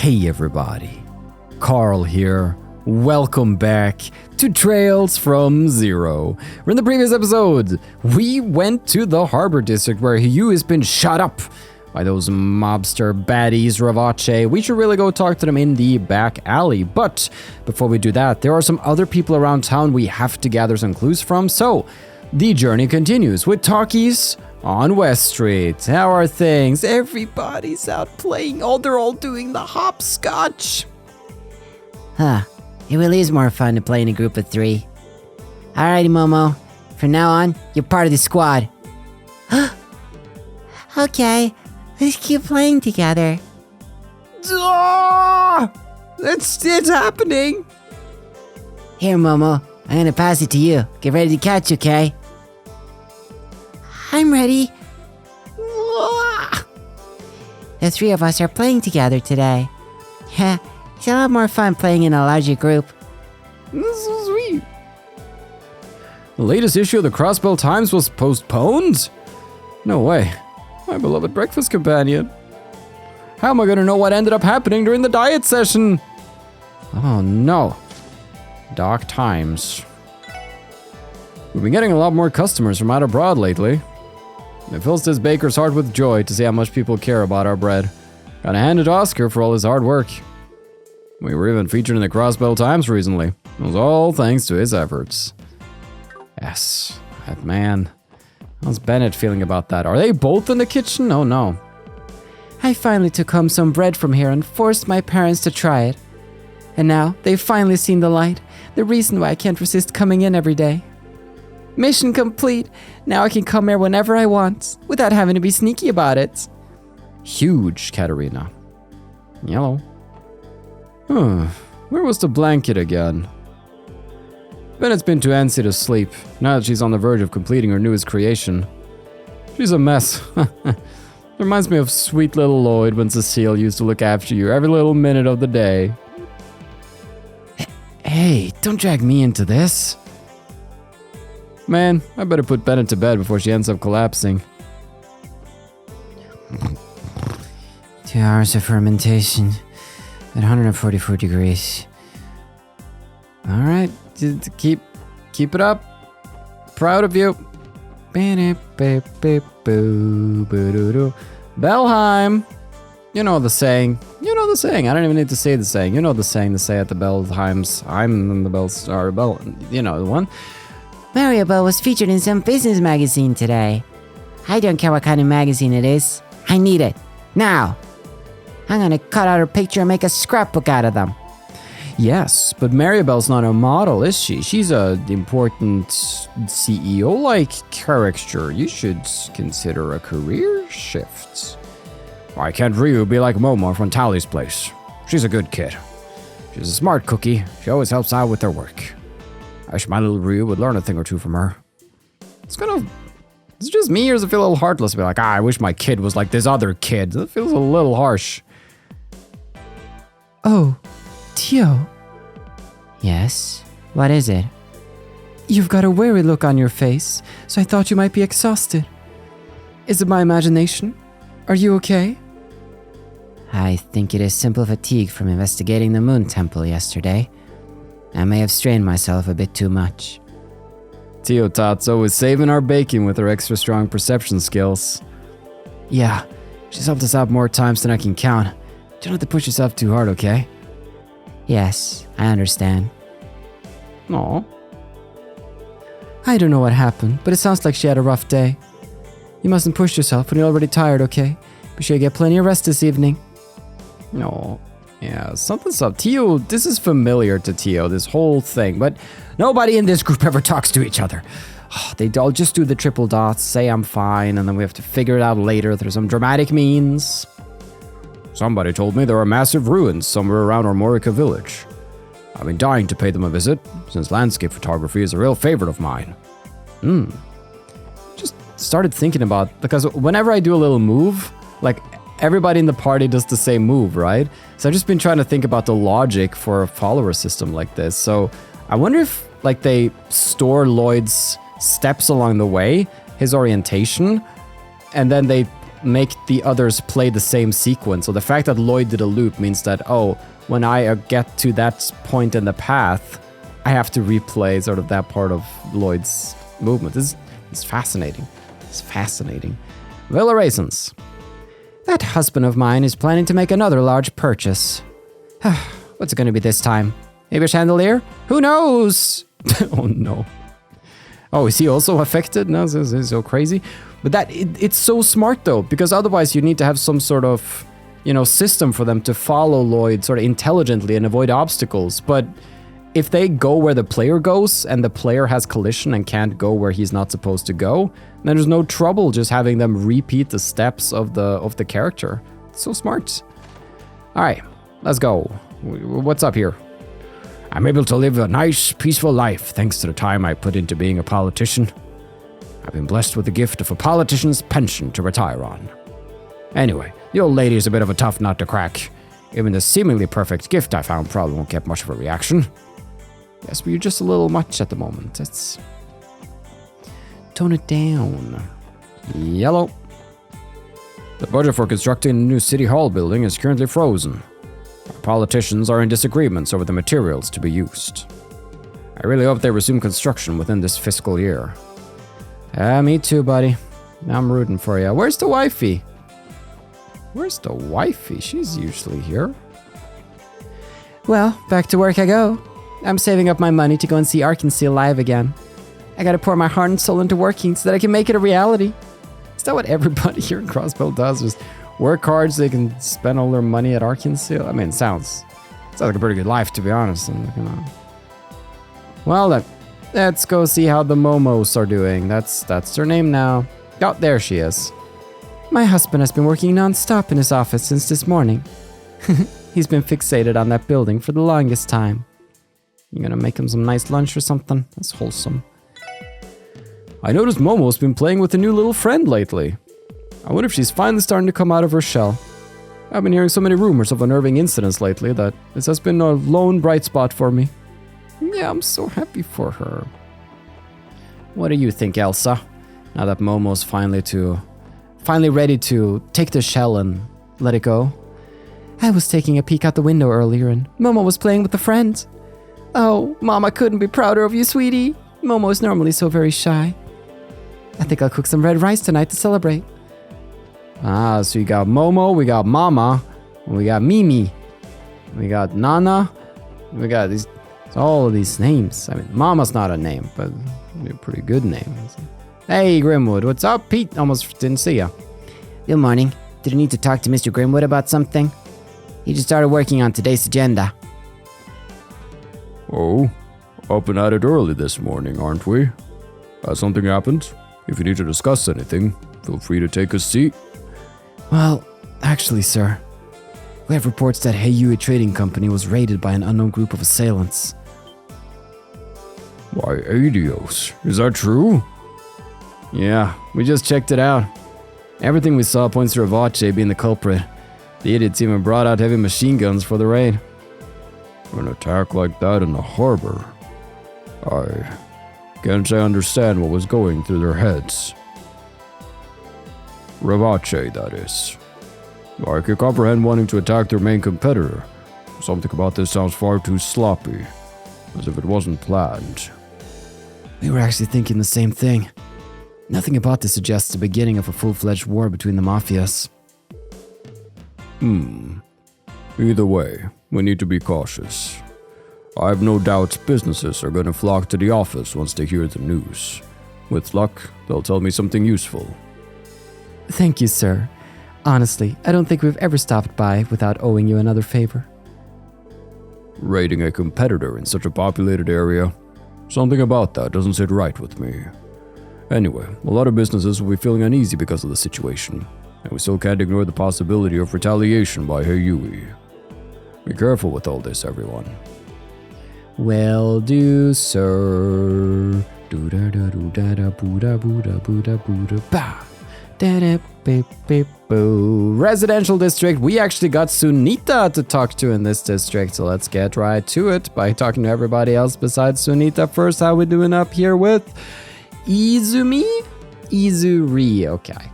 Hey everybody, Carl here. Welcome back to Trails from Zero. In the previous episode, we went to the harbor district where Hugh has been shot up by those mobster baddies, Revache. We should really go talk to them in the back alley. But before we do that, there are some other people around town we have to gather some clues from. So the journey continues with talkies on West Street. How are things? Everybody's out playing. Oh, they're all doing the hopscotch. Huh. It really is more fun to play in a group of 3. Alrighty, Momo. From now on, you're part of the squad. Okay, let's keep playing together. It's happening. Here, Momo. I'm gonna pass it to you. Get ready to catch, okay? I'm ready. The 3 of us are playing together today. Yeah, it's a lot more fun playing in a larger group. This is so sweet. The latest issue of the Crossbell Times was postponed? No way. My beloved breakfast companion. How am I gonna know what ended up happening during the diet session? Oh no. Dark times. We've been getting a lot more customers from out abroad lately. It fills this baker's heart with joy to see how much people care about our bread. Gotta hand it to Oscar for all his hard work. We were even featured in the Crossbell Times recently. It was all thanks to his efforts. Yes, that man. How's Bennett feeling about that? Are they both in the kitchen? Oh no. I finally took home some bread from here and forced my parents to try it. And now they've finally seen the light. The reason why I can't resist coming in every day. Mission complete. Now I can come here whenever I want, without having to be sneaky about it. Huge, Katerina. Yellow. Where was the blanket again? Bennett's been too antsy to sleep, now that she's on the verge of completing her newest creation. She's a mess. Reminds me of sweet little Lloyd when Cecile used to look after you every little minute of the day. Hey, don't drag me into this. Man, I better put Bennett to bed before she ends up collapsing. 2 hours of fermentation at 144 degrees. Alright, keep it up. Proud of you. Bellheim. You know the saying. You know the saying. I don't even need to say the saying. You know the saying to say at the Bellheims. I'm in the Bell. You know the one. Maribel was featured in some business magazine today. I don't care what kind of magazine it is. I need it. Now. I'm gonna cut out her picture and make a scrapbook out of them. Yes, but Maribel's not a model, is she? She's an important CEO-like character. You should consider a career shift. Why can't Ryu be like Momo from Tally's place? She's a good kid. She's a smart cookie. She always helps out with her work. I wish my little Ryu would learn a thing or two from her. It's just me, or does it feel a little heartless to be like, I wish my kid was like this other kid? That feels a little harsh. Oh, Tio. Yes? What is it? You've got a weary look on your face, so I thought you might be exhausted. Is it my imagination? Are you okay? I think it is simple fatigue from investigating the Moon Temple yesterday. I may have strained myself a bit too much. Tio Tatsu is saving our bacon with her extra strong perception skills. Yeah, she's helped us out more times than I can count. Don't have to push yourself too hard, okay? Yes, I understand. Aw. I don't know what happened, but it sounds like she had a rough day. You mustn't push yourself when you're already tired, okay? Be sure you get plenty of rest this evening. No. Yeah, something's up. Tio, this is familiar to Tio, this whole thing, but nobody in this group ever talks to each other. They all just do the triple dots, say I'm fine, and then we have to figure it out later through some dramatic means. Somebody told me there are massive ruins somewhere around Armorica village. I've been dying to pay them a visit, since landscape photography is a real favorite of mine. Just started thinking about, because whenever I do a little move, like, everybody in the party does the same move, right? So I've just been trying to think about the logic for a follower system like this. So I wonder if, like, they store Lloyd's steps along the way, his orientation, and then they make the others play the same sequence. So the fact that Lloyd did a loop means that, oh, when I get to that point in the path, I have to replay sort of that part of Lloyd's movement. This is fascinating. It's fascinating. Villa Raisins. That husband of mine is planning to make another large purchase. What's it going to be this time? Maybe a chandelier? Who knows? Oh no. Oh, is he also affected? No, this is so crazy. But it's so smart though, because otherwise you need to have some sort of, system for them to follow Lloyd sort of intelligently and avoid obstacles. But if they go where the player goes and the player has collision and can't go where he's not supposed to go, then there's no trouble just having them repeat the steps of the character. It's so smart. All right, let's go. What's up here? I'm able to live a nice, peaceful life thanks to the time I put into being a politician. I've been blessed with the gift of a politician's pension to retire on. Anyway, the old lady is a bit of a tough nut to crack. Even the seemingly perfect gift I found probably won't get much of a reaction. Yes, but you're just a little much at the moment. Let's tone it down. Yellow. The budget for constructing a new city hall building is currently frozen. Our politicians are in disagreements over the materials to be used. I really hope they resume construction within this fiscal year. Me too, buddy. I'm rooting for you. Where's the wifey? She's usually here. Well, back to work I go. I'm saving up my money to go and see Arkansas live again. I gotta pour my heart and soul into working so that I can make it a reality. Is that what everybody here in Crossbell does? Just work hard so they can spend all their money at Arkansas? I mean, it sounds like a pretty good life, to be honest. Well then, let's go see how the Momos are doing. That's their name now. Oh, there she is. My husband has been working non-stop in his office since this morning. He's been fixated on that building for the longest time. You gonna make him some nice lunch or something? That's wholesome. I noticed Momo's been playing with a new little friend lately. I wonder if she's finally starting to come out of her shell. I've been hearing so many rumors of unnerving incidents lately that this has been a lone bright spot for me. Yeah, I'm so happy for her. What do you think, Elsa? Now that Momo's finally ready to take the shell and let it go? I was taking a peek out the window earlier and Momo was playing with a friend. Oh, Mama couldn't be prouder of you, sweetie. Momo is normally so very shy. I think I'll cook some red rice tonight to celebrate. Ah, so you got Momo, we got Mama, we got Mimi, we got Nana, we got all of these names. I mean, Mama's not a name, but a pretty good name. Hey, Grimwood, what's up? Pete, almost didn't see ya. Good morning. Did you need to talk to Mr. Grimwood about something? He just started working on today's agenda. Oh, up and at it early this morning, aren't we? Has something happened? If you need to discuss anything, feel free to take a seat. Well, actually, sir, we have reports that Heiyue Trading Company was raided by an unknown group of assailants. Why, Adios, is that true? Yeah, we just checked it out. Everything we saw points to Revache being the culprit. The idiots even brought out heavy machine guns for the raid. An attack like that in the harbor. I can't say I understand what was going through their heads. Revache, that is. I can comprehend wanting to attack their main competitor. Something about this sounds far too sloppy, as if it wasn't planned. We were actually thinking the same thing. Nothing about this suggests the beginning of a full-fledged war between the mafias. Either way, we need to be cautious. I have no doubts businesses are going to flock to the office once they hear the news. With luck, they'll tell me something useful. Thank you, sir. Honestly, I don't think we've ever stopped by without owing you another favor. Raiding a competitor in such a populated area? Something about that doesn't sit right with me. Anyway, a lot of businesses will be feeling uneasy because of the situation, and we still can't ignore the possibility of retaliation by Heiyue. Be careful with all this, everyone. Will do, sir. Ba. Residential district. We actually got Sunita to talk to in this district, so let's get right to it by talking to everybody else besides Sunita first. How we doing up here with Izumi? Izuri, okay.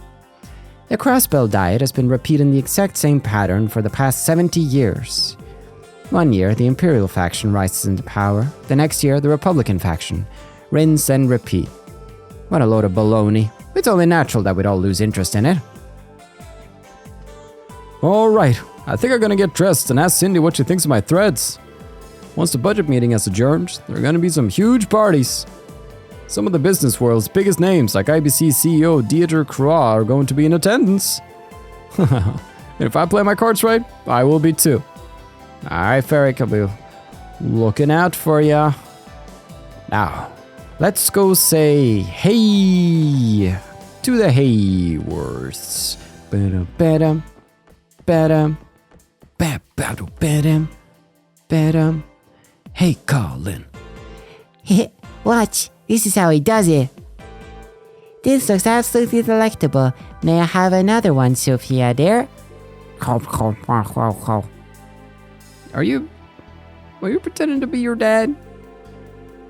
The crossbell diet has been repeating the exact same pattern for the past 70 years. One year, the Imperial faction rises into power. The next year, the Republican faction. Rinse and repeat. What a load of baloney. It's only natural that we'd all lose interest in it. Alright, I think I'm gonna get dressed and ask Cindy what she thinks of my threads. Once the budget meeting has adjourned, there are gonna be some huge parties. Some of the business world's biggest names, like IBC CEO Deirdre Croix, are going to be in attendance. And if I play my cards right, I will be too. Alright, Ferric, I'll be looking out for ya. Now, let's go say hey to the Hayworths. Ba-dum, ba-dum, ba-ba-dum, ba-dum, ba-dum. Hey, Colin. Watch, this is how he does it. This looks absolutely delectable. May I have another one, Sophia, dear? Are you pretending to be your dad?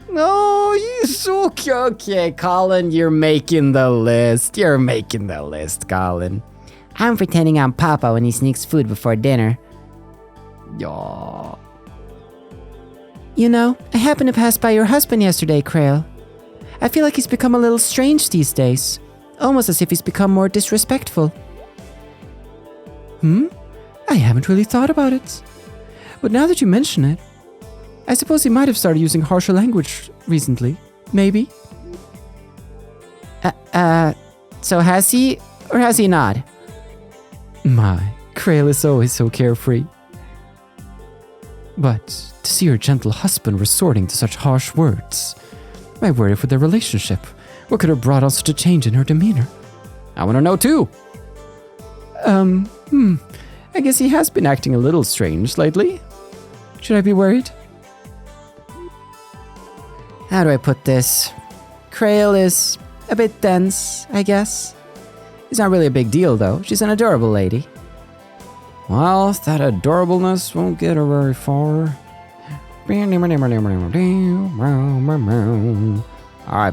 No, you so okay, Colin. You're making the list. You're making the list, Colin. I'm pretending I'm Papa when he sneaks food before dinner. Yeah. You know, I happened to pass by your husband yesterday, Krail. I feel like he's become a little strange these days. Almost as if he's become more disrespectful. I haven't really thought about it. But now that you mention it, I suppose he might have started using harsher language recently. Maybe. So has he, or has he not? My, Krail is always so carefree. But to see her gentle husband resorting to such harsh words, I worry for their relationship. What could have brought on such a change in her demeanor? I want to know too. I guess he has been acting a little strange lately. Should I be worried? How do I put this? Krail is a bit dense, I guess. It's not really a big deal though. She's an adorable lady. Well, that adorableness won't get her very far. Alright,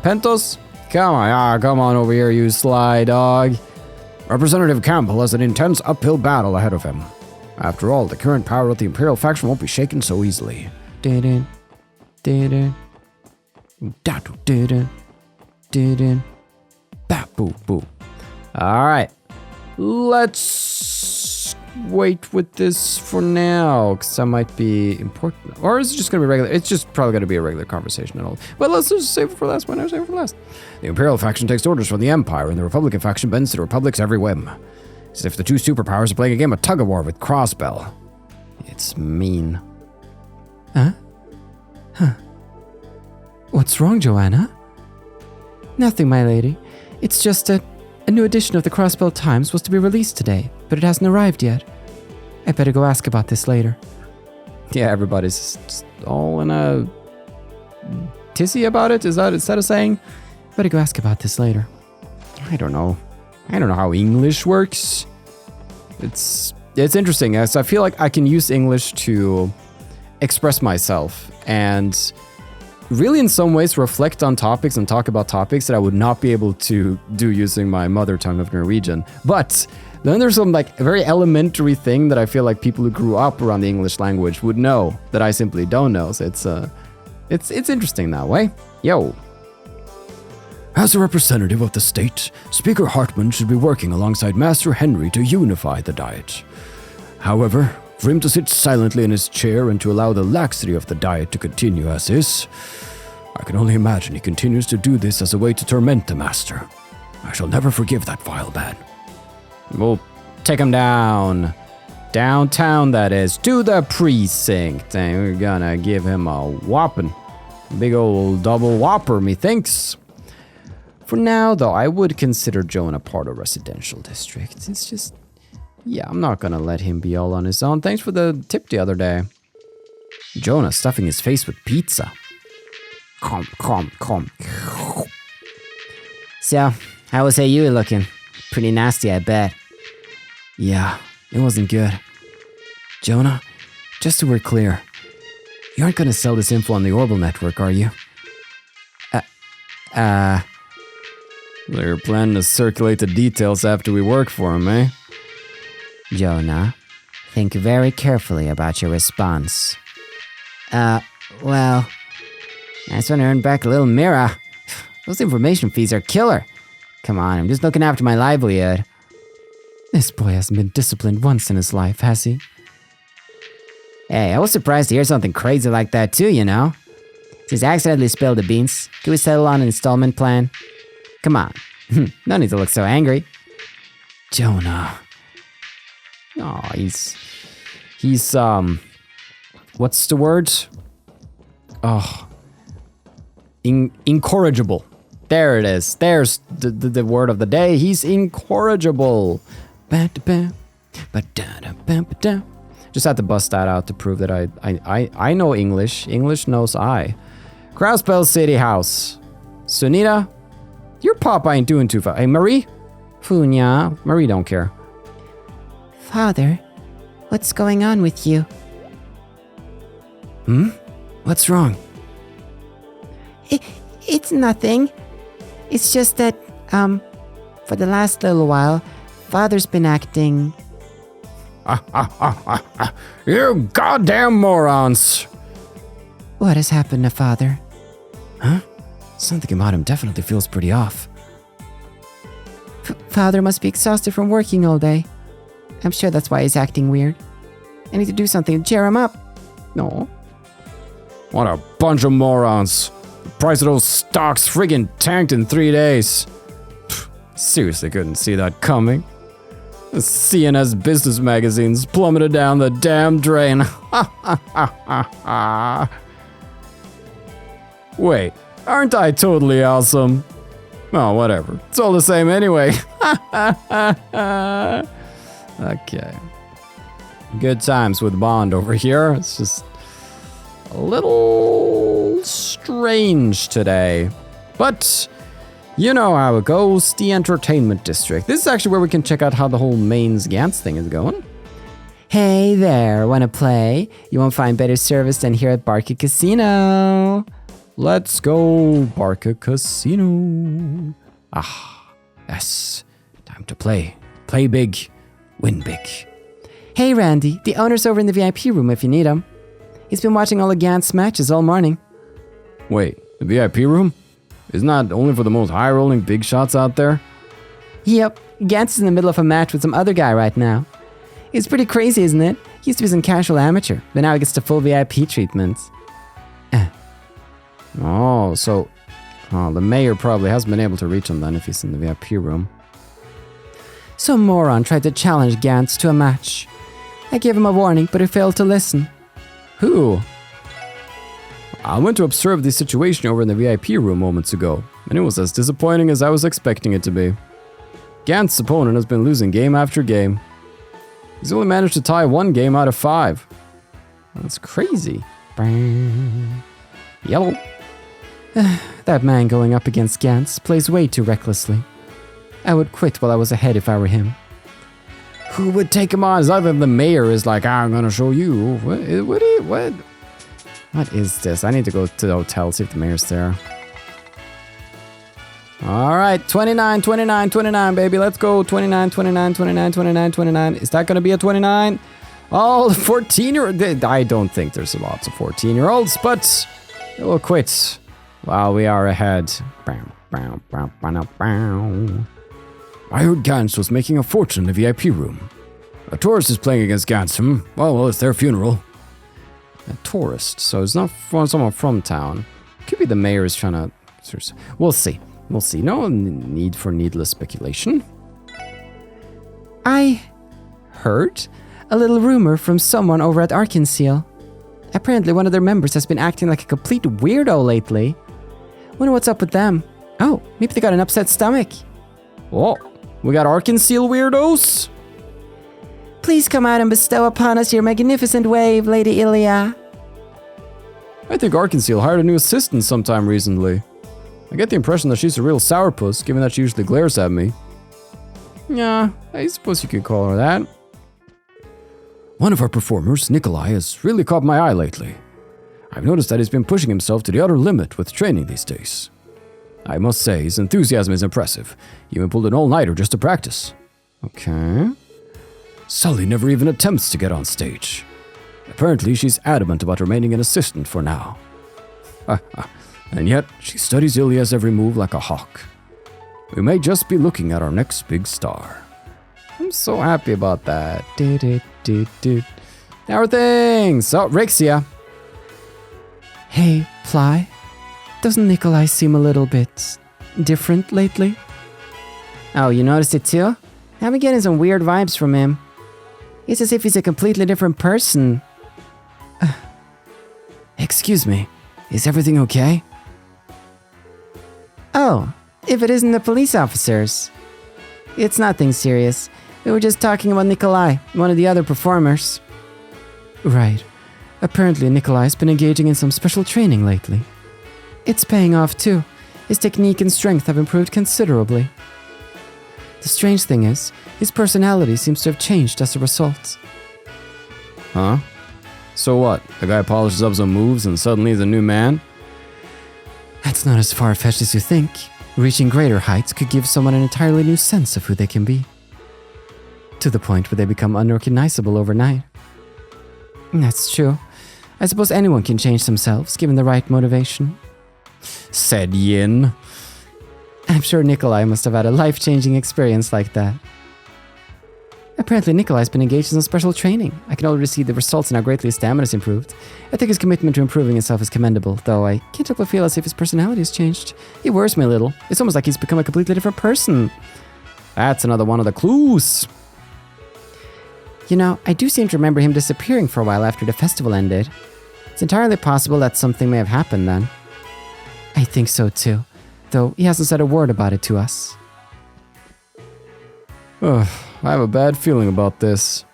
Pentos, come on over here, you sly dog. Representative Campbell has an intense uphill battle ahead of him. After all, the current power of the Imperial faction won't be shaken so easily. Alright, let's wait with this for now, because that might be important. Or is it just going to be regular? It's just probably going to be a regular conversation and all. But let's just save it for last. Why not save it for last? The Imperial faction takes orders from the Empire, and the Republican faction bends to the Republic's every whim. It's as if the two superpowers are playing a game of tug-of-war with Crossbell. It's mean. Huh? What's wrong, Joanna? Nothing, my lady. It's just a new edition of the Crossbell Times was to be released today, but it hasn't arrived yet. I better go ask about this later. Yeah, everybody's just all in a tizzy about it. Is that a saying? Better go ask about this later. I don't know how English works. It's interesting. So I feel like I can use English to express myself and really in some ways reflect on topics and talk about topics that I would not be able to do using my mother tongue of Norwegian. But then there's some like very elementary thing that I feel like people who grew up around the English language would know that I simply don't know. So it's interesting that way. Yo. As a representative of the state, Speaker Hartman should be working alongside Master Henry to unify the Diet. However, for him to sit silently in his chair and to allow the laxity of the Diet to continue as is, I can only imagine he continues to do this as a way to torment the Master. I shall never forgive that vile man. We'll take him down. Downtown, that is, to the precinct. And we're gonna give him a whopping. Big old double whopper, methinks. For now, though, I would consider Joan a part of residential district. It's just, yeah, I'm not gonna let him be all on his own. Thanks for the tip the other day. Jonah stuffing his face with pizza. Come. So, how was you looking? Pretty nasty, I bet. Yeah, it wasn't good. Jonah, just so we're clear, you aren't gonna sell this info on the Orbital Network, are you? So you're planning to circulate the details after we work for him, eh? Jonah, think very carefully about your response. Well, I just want to earn back a little Mira. Those information fees are killer. Come on, I'm just looking after my livelihood. This boy hasn't been disciplined once in his life, has he? Hey, I was surprised to hear something crazy like that too, you know? Since I accidentally spilled the beans, can we settle on an installment plan? Come on. No need to look so angry. Jonah. Oh, he's what's the word? Oh, incorrigible. There it is. There's the word of the day. He's incorrigible. Just had to bust that out to prove that I know English. English knows I. Crowspell City House. Sunita, your pop ain't doing too far. Hey, Marie? Funya. Marie don't care. Father, what's going on with you? What's wrong? It's nothing. It's just that, for the last little while, Father's been acting... You goddamn morons! What has happened to Father? Huh? Something about him definitely feels pretty off. Father must be exhausted from working all day. I'm sure that's why he's acting weird. I need to do something to cheer him up. No. What a bunch of morons. The price of those stocks friggin' tanked in 3 days. Pfft, seriously couldn't see that coming. The CNS business magazines plummeted down the damn drain. Wait, aren't I totally awesome? Oh, whatever. It's all the same anyway. Okay. Good times with Bond over here. It's just a little strange today. But you know how it goes, the entertainment district. This is actually where we can check out how the whole mains Gantz thing is going. Hey there, wanna play? You won't find better service than here at Barca Casino. Let's go, Barca Casino. Ah, yes. Time to play. Play big, win big. Hey Randy, the owner's over in the VIP room if you need him. He's been watching all the Gantz matches all morning. Wait, the VIP room? Isn't that only for the most high-rolling big shots out there? Yep, Gantz is in the middle of a match with some other guy right now. It's pretty crazy, isn't it? He used to be some casual amateur, but now he gets the full VIP treatment. Oh, so the mayor probably hasn't been able to reach him then if he's in the VIP room. Some moron tried to challenge Gantz to a match. I gave him a warning, but he failed to listen. Who? I went to observe the situation over in the VIP room moments ago, and it was as disappointing as I was expecting it to be. Gantz's opponent has been losing game after game. He's only managed to tie 1 game out of 5. That's crazy. Yellow. That man going up against Gantz plays way too recklessly. I would quit while I was ahead if I were him. Who would take him on? It's either the mayor is like, I'm gonna show you. What is this? I need to go to the hotel, see if the mayor's there. All right, 29, 29, 29, baby. Let's go. 29, 29, 29, 29, 29. Is that going to be a 29? Oh, 14-year-old. I don't think there's lots of 14-year-olds, but we'll quit while we are ahead. I heard Gantz was making a fortune in the VIP room. A tourist is playing against Gantz. Well, it's their funeral. A tourist, so it's not someone from town. Could be the mayor is trying to... We'll see. We'll see. No need for needless speculation. I heard a little rumor from someone over at Arkansas. Apparently one of their members has been acting like a complete weirdo lately. Wonder what's up with them. Oh, maybe they got an upset stomach. Oh, we got Arkansas weirdos? Please come out and bestow upon us your magnificent wave, Lady Ilya. I think Arkansas hired a new assistant sometime recently. I get the impression that she's a real sourpuss, given that she usually glares at me. Yeah, I suppose you could call her that. One of our performers, Nikolai, has really caught my eye lately. I've noticed that he's been pushing himself to the utter limit with training these days. I must say, his enthusiasm is impressive. He even pulled an all-nighter just to practice. Okay. Sully never even attempts to get on stage. Apparently, she's adamant about remaining an assistant for now. And yet, she studies Ilya's every move like a hawk. We may just be looking at our next big star. I'm so happy about that. Now our things. So, Rixia. Hey, Ply. Doesn't Nikolai seem a little bit different lately? Oh, you noticed it too? I've been getting some weird vibes from him. It's as if he's a completely different person. Excuse me, is everything okay? Oh, if it isn't the police officers. It's nothing serious. We were just talking about Nikolai, one of the other performers. Right. Apparently Nikolai's been engaging in some special training lately. It's paying off too. His technique and strength have improved considerably. The strange thing is, his personality seems to have changed as a result. Huh? So what? The guy polishes up some moves and suddenly he's a new man? That's not as far-fetched as you think. Reaching greater heights could give someone an entirely new sense of who they can be. To the point where they become unrecognizable overnight. That's true. I suppose anyone can change themselves, given the right motivation. Said Yin. I'm sure Nikolai must have had a life-changing experience like that. Apparently Nikolai's been engaged in some special training. I can already see the results in how greatly his stamina has improved. I think his commitment to improving himself is commendable, though I can't help but feel as if his personality has changed. He worries me a little. It's almost like he's become a completely different person. That's another one of the clues. You know, I do seem to remember him disappearing for a while after the festival ended. It's entirely possible that something may have happened then. I think so too, though he hasn't said a word about it to us. Ugh, I have a bad feeling about this.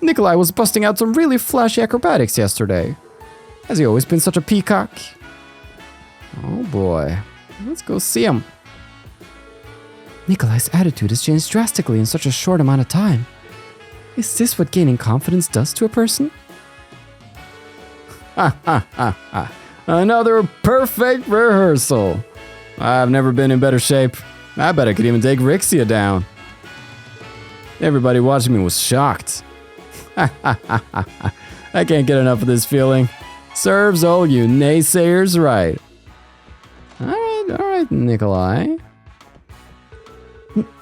Nikolai was busting out some really flashy acrobatics yesterday. Has he always been such a peacock? Oh boy, let's go see him. Nikolai's attitude has changed drastically in such a short amount of time. Is this what gaining confidence does to a person? Another perfect rehearsal. I've never been in better shape. I bet I could even take Rixia down. Everybody watching me was shocked. I can't get enough of this feeling. Serves all you naysayers right. Alright, Nikolai.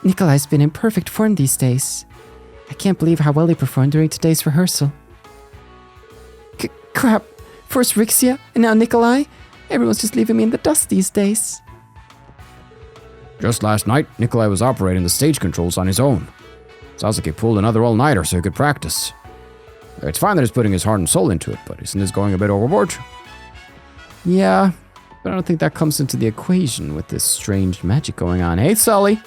Nikolai's been in perfect form these days. I can't believe how well he performed during today's rehearsal. Crap! First Rixia, and now Nikolai? Everyone's just leaving me in the dust these days. Just last night, Nikolai was operating the stage controls on his own. Sounds like he pulled another all-nighter so he could practice. It's fine that he's putting his heart and soul into it, but isn't this going a bit overboard? Yeah, but I don't think that comes into the equation with this strange magic going on. Hey, Sully!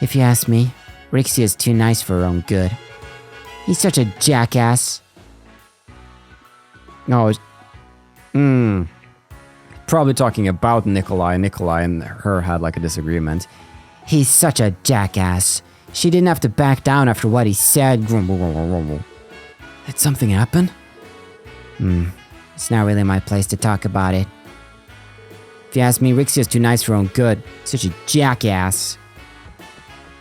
If you ask me, Rixia's too nice for her own good. He's such a jackass. No, probably talking about Nikolai. Nikolai and her had like a disagreement. He's such a jackass. She didn't have to back down after what he said. Did something happen? It's not really my place to talk about it. If you ask me, Rixia's too nice for her own good. Such a jackass.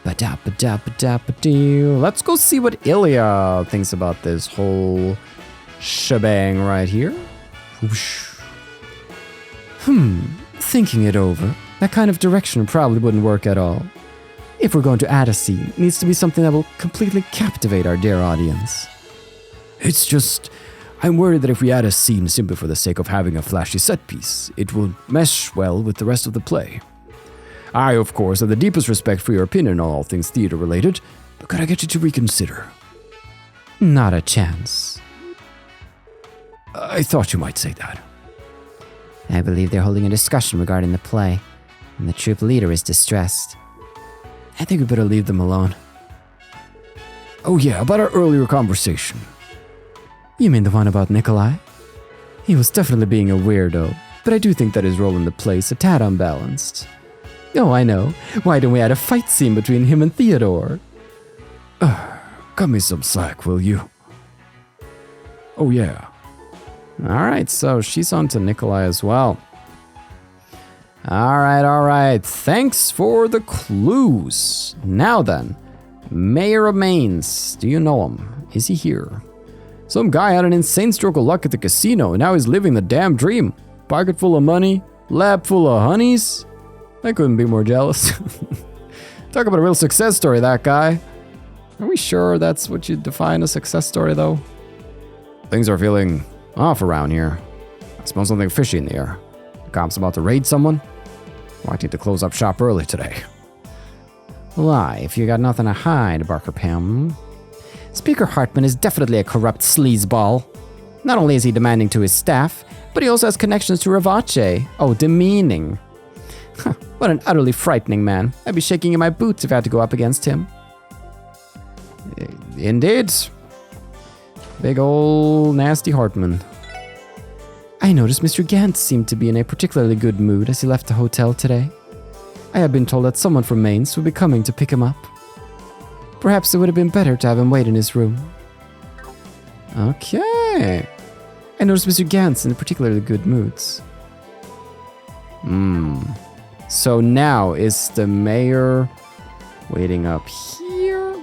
Let's go see what Ilya thinks about this whole shebang right here. Thinking it over, that kind of direction probably wouldn't work at all. If we're going to add a scene, it needs to be something that will completely captivate our dear audience. It's just, I'm worried that if we add a scene simply for the sake of having a flashy set piece, it will mesh well with the rest of the play. I, of course, have the deepest respect for your opinion on all things theater related, but could I get you to reconsider? Not a chance. I thought you might say that. I believe they're holding a discussion regarding the play, and the troop leader is distressed. I think we better leave them alone. Oh yeah, about our earlier conversation. You mean the one about Nikolai? He was definitely being a weirdo, but I do think that his role in the play is a tad unbalanced. Oh, I know. Why don't we add a fight scene between him and Theodore? Cut me some slack, will you? Oh yeah. Alright, so she's on to Nikolai as well. Alright. Thanks for the clues. Now then, Mayor of Mainz. Do you know him? Is he here? Some guy had an insane stroke of luck at the casino, and now he's living the damn dream. Pocket full of money, lap full of honeys. I couldn't be more jealous. Talk about a real success story, that guy. Are we sure that's what you define a success story, though? Things are feeling off around here. I smell something fishy in the air. The cops about to raid someone? Might need to close up shop early today. Why, if you got nothing to hide, Barker Pym. Speaker Hartman is definitely a corrupt sleazeball. Not only is he demanding to his staff, but he also has connections to Revache. Oh, demeaning. What an utterly frightening man. I'd be shaking in my boots if I had to go up against him. Indeed. Big ol' nasty Hartman. I noticed Mr. Gantz seemed to be in a particularly good mood as he left the hotel today. I had been told that someone from Mainz would be coming to pick him up. Perhaps it would have been better to have him wait in his room. Okay. I noticed Mr. Gantz in particularly good moods. So now is the mayor waiting up here?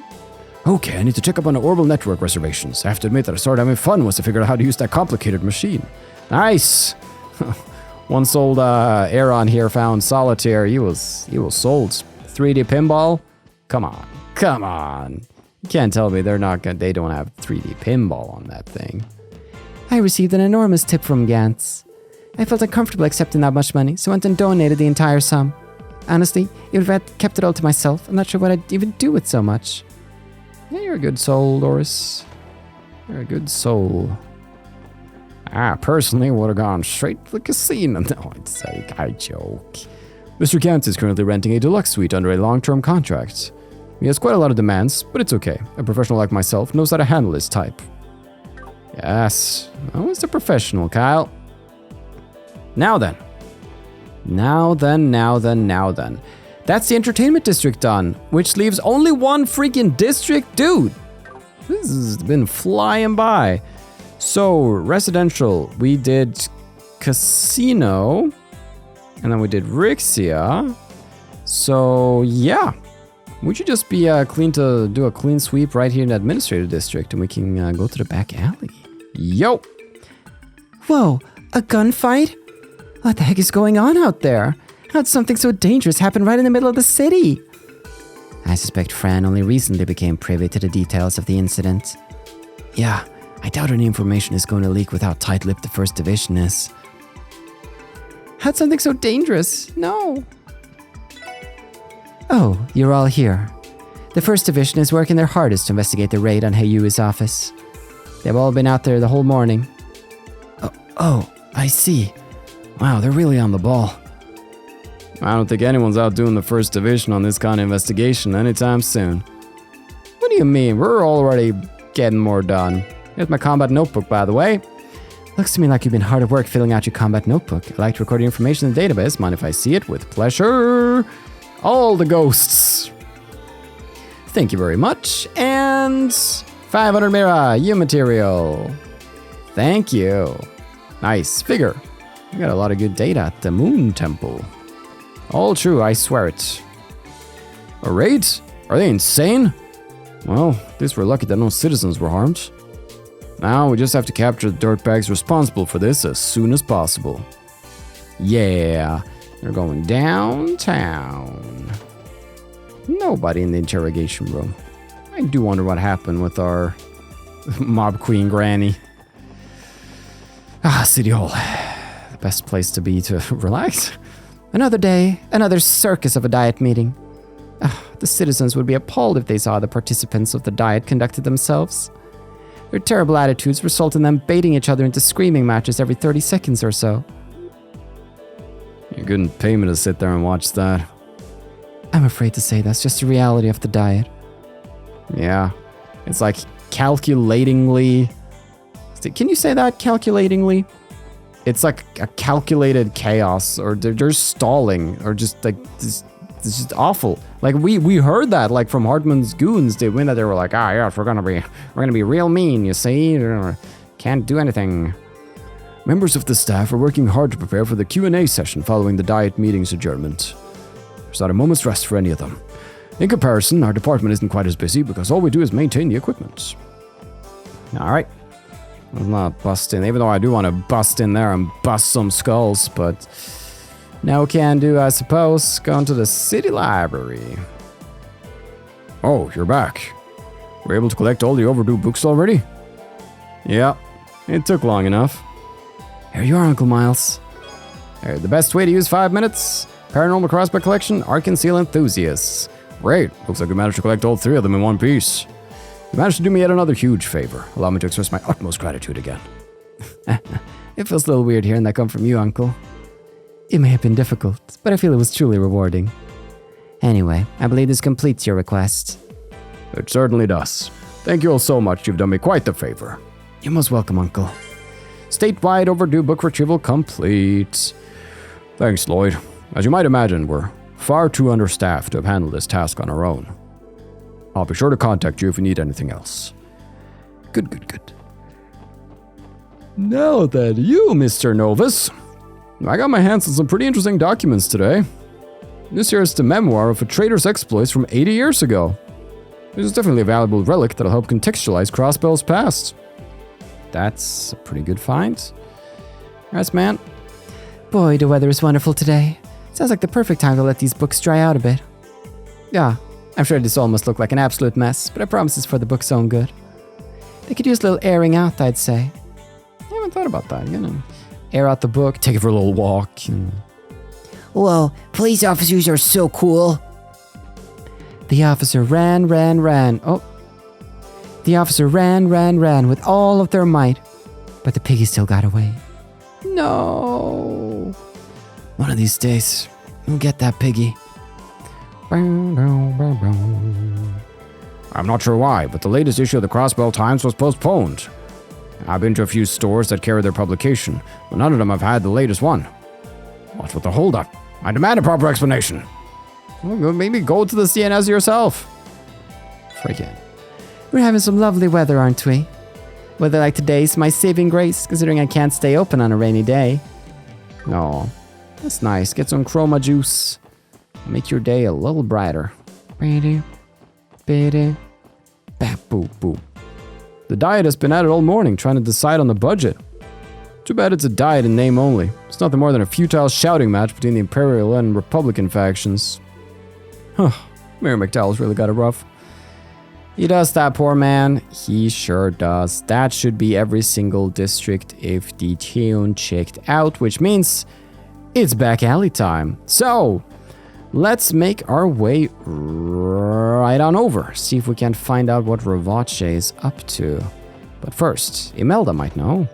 Okay, I need to check up on the Orbital Network reservations. I have to admit that I started having fun once I figured out how to use that complicated machine. Nice! Once old Aaron here found solitaire, he was sold. 3D pinball? Come on. You can't tell me they don't have 3D pinball on that thing. I received an enormous tip from Gantz. I felt uncomfortable accepting that much money, so I went and donated the entire sum. Honestly, if I had kept it all to myself, I'm not sure what I'd even do with so much. Yeah, you're a good soul, Doris. You're a good soul. I personally would have gone straight to the casino. No, I joke. Mr. Gantz is currently renting a deluxe suite under a long-term contract. He has quite a lot of demands, but it's okay. A professional like myself knows how to handle his type. Yes, I was a professional, Kyle. Now then. That's the entertainment district done, which leaves only one freaking district. Dude, this has been flying by. So, residential, we did casino, and then we did Rixia. So, yeah. We should just be clean to do a clean sweep right here in the administrative district, and we can go to the back alley. Yo! Whoa, a gunfight? What the heck is going on out there? How'd something so dangerous happen right in the middle of the city? I suspect Fran only recently became privy to the details of the incident. Yeah, I doubt any information is going to leak without tight-lipped the First Division is. How'd something so dangerous? No. Oh, you're all here. The First Division is working their hardest to investigate the raid on Heiyu's office. They've all been out there the whole morning. Oh, I see. Wow, they're really on the ball. I don't think anyone's out doing the First Division on this kind of investigation anytime soon. What do you mean? We're already getting more done. Here's my combat notebook, by the way. Looks to me like you've been hard at work filling out your combat notebook. I like to record your information in the database. Mind if I see it? With pleasure. All the ghosts. Thank you very much. And 500 Mira, U material. Thank you. Nice figure. I got a lot of good data at the Moon Temple. All true, I swear it. A raid? Are they insane? Well, at least we're lucky that no citizens were harmed. Now we just have to capture the dirtbags responsible for this as soon as possible. Yeah, they're going downtown. Nobody in the interrogation room. I do wonder what happened with our mob queen granny. City Hall. The best place to be to relax. Another day, another circus of a diet meeting. The citizens would be appalled if they saw the participants of the diet conducted themselves. Their terrible attitudes result in them baiting each other into screaming matches every 30 seconds or so. You couldn't pay me to sit there and watch that. I'm afraid to say that's just the reality of the diet. Yeah, it's like calculatingly... Can you say that, calculatingly? It's like a calculated chaos, or they're stalling, or just like this. It's just awful. Like we heard that like from Hartman's goons. They went that they were like, yes, we're gonna be real mean. You see, can't do anything. Members of the staff are working hard to prepare for the Q&A session following the Diet meeting's adjournment. There's not a moment's rest for any of them. In comparison, our department isn't quite as busy because all we do is maintain the equipment. Alright. Let's not bust in, even though I do want to bust in there and bust some skulls, but no can do, I suppose. Going to the city library. Oh, you're back. We're able to collect all the overdue books already? Yeah, it took long enough. Here you are, Uncle Miles. The best way to use 5 minutes? Paranormal Crossbow Collection, Arkansas Enthusiasts. Great, looks like we managed to collect all 3 of them in one piece. You managed to do me yet another huge favor. Allow me to express my utmost gratitude again. It feels a little weird hearing that come from you, Uncle. It may have been difficult, but I feel it was truly rewarding. Anyway, I believe this completes your request. It certainly does. Thank you all so much, you've done me quite the favor. You're most welcome, Uncle. Statewide overdue book retrieval complete. Thanks, Lloyd. As you might imagine, we're far too understaffed to have handled this task on our own. I'll be sure to contact you if you need anything else. Good. Now then, you, Mr. Novus. I got my hands on some pretty interesting documents today. This here is the memoir of a trader's exploits from 80 years ago. This is definitely a valuable relic that'll help contextualize Crossbell's past. That's a pretty good find. Congrats, man. Boy, the weather is wonderful today. Sounds like the perfect time to let these books dry out a bit. Yeah, I'm sure this all must look like an absolute mess, but I promise it's for the book's own good. They could use a little airing out, I'd say. I haven't thought about that, air out the book, take it for a little walk. Whoa, police officers are so cool. The officer ran. Oh. The officer ran with all of their might, but the piggy still got away. No. One of these days, we'll get that piggy. I'm not sure why, but the latest issue of the Crossbell Times was postponed. I've been to a few stores that carry their publication, but none of them have had the latest one. What's with the holdup? I demand a proper explanation. Well, maybe go to the CNS yourself. Freaking. We're having some lovely weather, aren't we? Weather like today's my saving grace, considering I can't stay open on a rainy day. No, that's nice. Get some chroma juice. Make your day a little brighter. Bap boop boop. The diet has been at it all morning trying to decide on the budget. Too bad it's a diet in name only. It's nothing more than a futile shouting match between the Imperial and Republican factions. Mayor McDowell's really got it rough. He does, that poor man. He sure does. That should be every single district if the tune checked out, which means it's back alley time. So, let's make our way right on over. See if we can find out what Revache is up to. But first, Imelda might know.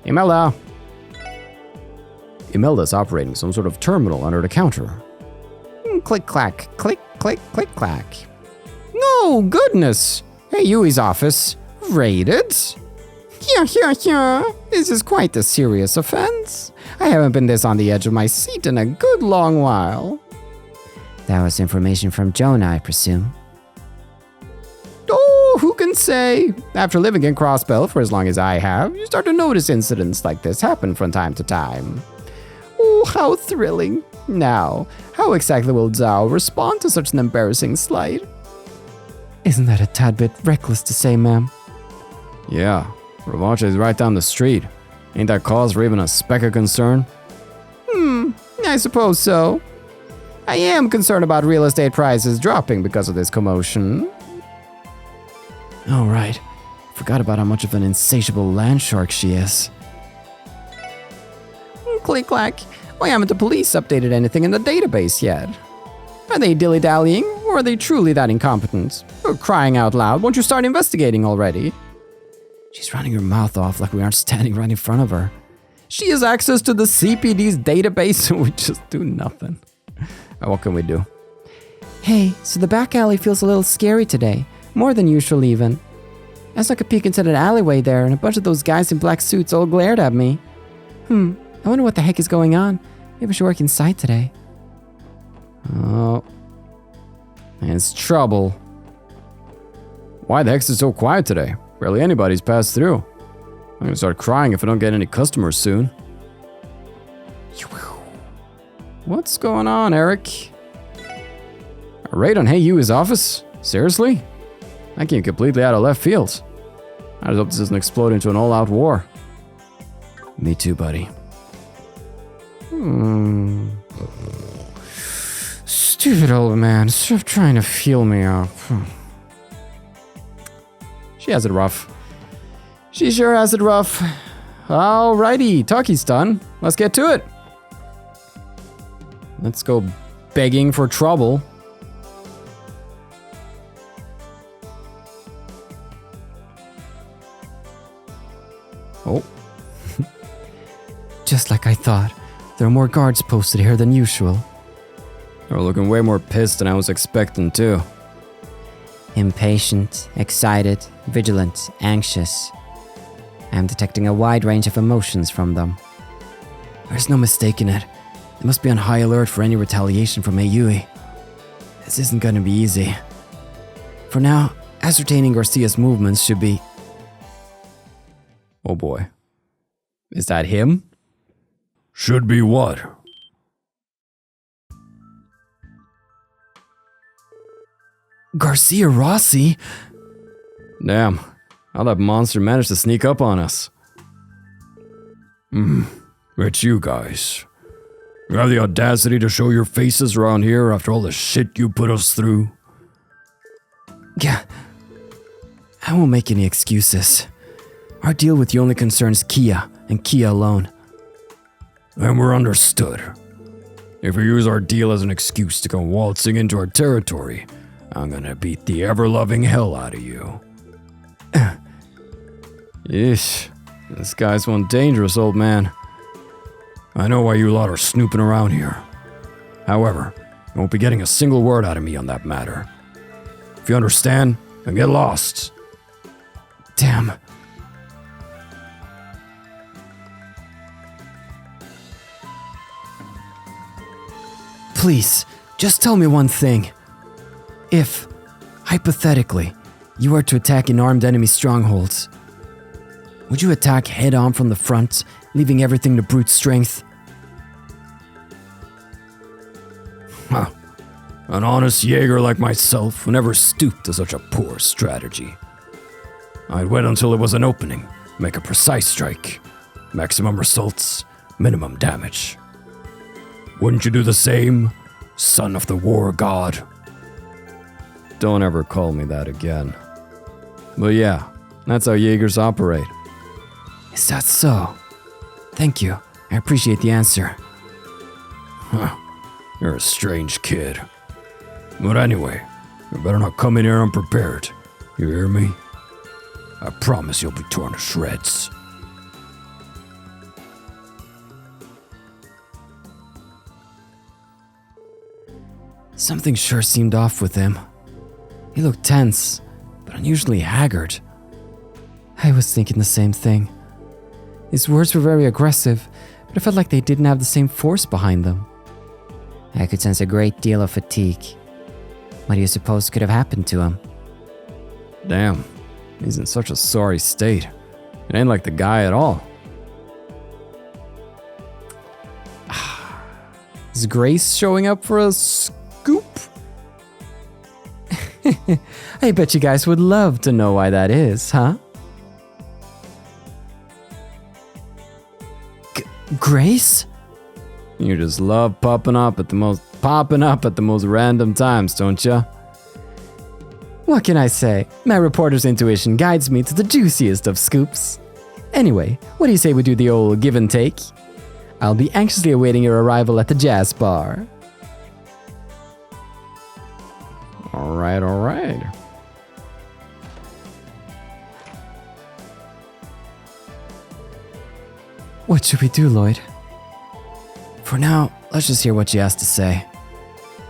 Imelda! Imelda's operating some sort of terminal under the counter. Click, clack, click, click, click, clack. No, goodness! Hey, Yui's office. Raided? Yeah. This is quite a serious offense. I haven't been this on the edge of my seat in a good long while. That was information from Jonah, I presume. Oh, who can say? After living in Crossbell for as long as I have, you start to notice incidents like this happen from time to time. Oh, how thrilling. Now, how exactly will Zhao respond to such an embarrassing slight? Isn't that a tad bit reckless to say, ma'am? Yeah, Revache is right down the street. Ain't that cause for even a speck of concern? I suppose so. I am concerned about real estate prices dropping because of this commotion. Oh, right. Forgot about how much of an insatiable land shark she is. Click clack. Why haven't the police updated anything in the database yet? Are they dilly-dallying, or are they truly that incompetent? Oh, crying out loud, won't you start investigating already? She's running her mouth off like we aren't standing right in front of her. She has access to the CPD's database and we just do nothing. What can we do? Hey, so the back alley feels a little scary today. More than usual, even. I took a peek into that alleyway there, and a bunch of those guys in black suits all glared at me. I wonder what the heck is going on. Maybe I should work inside today. Oh. It's trouble. Why the heck is it so quiet today? Barely anybody's passed through. I'm gonna start crying if I don't get any customers soon. What's going on, Eric? A raid on Heiyui's office? Seriously? That came completely out of left field. I just hope this doesn't explode into an all-out war. Me too, buddy. Stupid old man, stop trying to feel me up. She has it rough. She sure has it rough. Alrighty, talkie's done. Let's get to it. Let's go begging for trouble. Oh. Just like I thought. There are more guards posted here than usual. They're looking way more pissed than I was expecting too. Impatient, excited, vigilant, anxious. I am detecting a wide range of emotions from them. There's no mistaking it. They must be on high alert for any retaliation from Heiyui. This isn't going to be easy. For now, ascertaining Garcia's movements should be... Oh boy. Is that him? Should be what? Garcia Rossi? Damn. How that monster managed to sneak up on us. It's you guys. You have the audacity to show your faces around here after all the shit you put us through? Yeah. I won't make any excuses. Our deal with you only concerns Kia, and Kia alone. And we're understood. If you use our deal as an excuse to come waltzing into our territory, I'm gonna beat the ever-loving hell out of you. Yeesh. This guy's one dangerous old man. I know why you lot are snooping around here. However, you won't be getting a single word out of me on that matter. If you understand, then get lost. Damn. Please, just tell me one thing. If, hypothetically, you were to attack an armed enemy strongholds, would you attack head-on from the front, leaving everything to brute strength? Huh. An honest Jaeger like myself would never stoop to such a poor strategy. I'd wait until it was an opening, make a precise strike. Maximum results, minimum damage. Wouldn't you do the same, son of the war god? Don't ever call me that again. But yeah, that's how Jaegers operate. Is that so? Thank you. I appreciate the answer. Huh. You're a strange kid. But anyway, you better not come in here unprepared. You hear me? I promise you'll be torn to shreds. Something sure seemed off with him. He looked tense, but unusually haggard. I was thinking the same thing. His words were very aggressive, but it felt like they didn't have the same force behind them. I could sense a great deal of fatigue. What do you suppose could have happened to him? Damn, he's in such a sorry state. It ain't like the guy at all. Is Grace showing up for a scoop? I bet you guys would love to know why that is, huh? Grace? You just love popping up at the most random times, don't ya? What can I say? My reporter's intuition guides me to the juiciest of scoops. Anyway, what do you say we do the old give and take? I'll be anxiously awaiting your arrival at the jazz bar. Alright, alright. What should we do, Lloyd? For now, let's just hear what she has to say.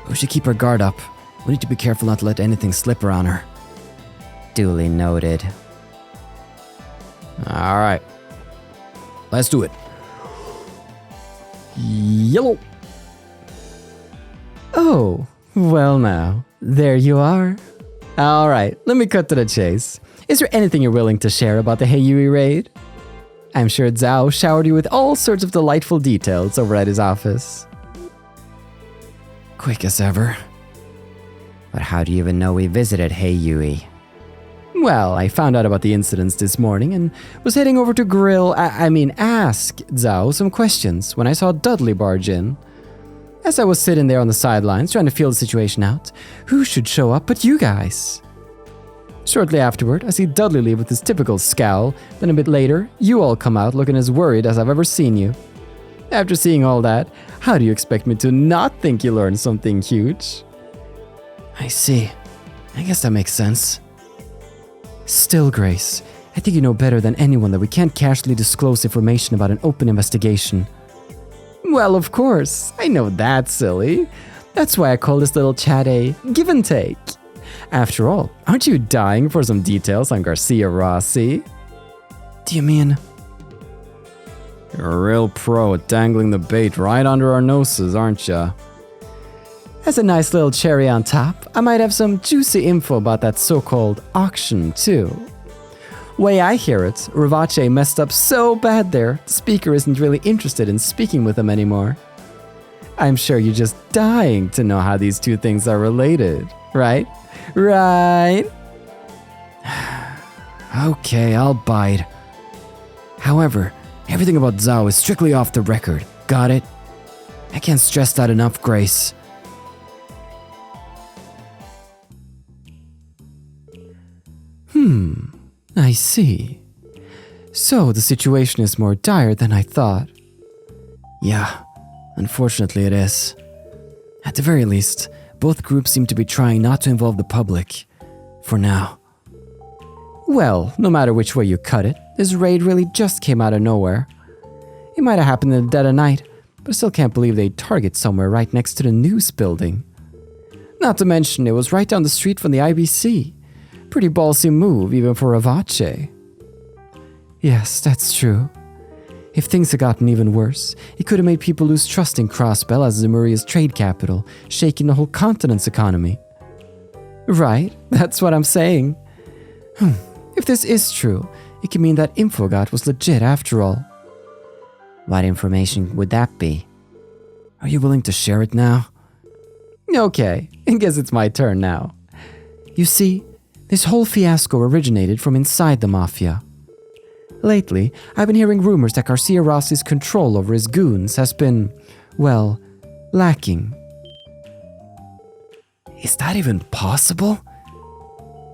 We should keep our guard up. We need to be careful not to let anything slip around her. Duly noted. Alright. Let's do it. Yellow. Oh, well now, there you are. Alright, let me cut to the chase. Is there anything you're willing to share about the Heiyui raid? I'm sure Zhao showered you with all sorts of delightful details over at his office. Quick as ever. But how do you even know we visited Hey Yui? Well, I found out about the incidents this morning and was heading over to ask Zhao some questions when I saw Dudley barge in. As I was sitting there on the sidelines trying to feel the situation out, who should show up but you guys? Shortly afterward, I see Dudley leave with his typical scowl, then a bit later, you all come out looking as worried as I've ever seen you. After seeing all that, how do you expect me to not think you learned something huge? I see. I guess that makes sense. Still, Grace, I think you know better than anyone that we can't casually disclose information about an open investigation. Well, of course, I know that's silly. That's why I call this little chat a give and take. After all, aren't you dying for some details on Garcia Rossi? Do you mean? You're a real pro at dangling the bait right under our noses, aren't ya? As a nice little cherry on top, I might have some juicy info about that so-called auction, too. Way I hear it, Revache messed up so bad there, the speaker isn't really interested in speaking with him anymore. I'm sure you're just dying to know how these two things are related, right? Right? Okay, I'll bite. However, everything about Zhao is strictly off the record. Got it? I can't stress that enough, Grace. I see. So the situation is more dire than I thought. Yeah, unfortunately it is. At the very least, both groups seem to be trying not to involve the public. For now. Well, no matter which way you cut it, this raid really just came out of nowhere. It might have happened in the dead of night, but I still can't believe they'd target somewhere right next to the news building. Not to mention, it was right down the street from the IBC. Pretty ballsy move, even for Revache. Yes, that's true. If things had gotten even worse, it could have made people lose trust in Crossbell as Zemuria's trade capital, shaking the whole continent's economy. Right, that's what I'm saying. If this is true, it could mean that Infogot was legit after all. What information would that be? Are you willing to share it now? Okay, I guess it's my turn now. You see, this whole fiasco originated from inside the Mafia. Lately, I've been hearing rumors that Garcia Rossi's control over his goons has been, well, lacking. Is that even possible?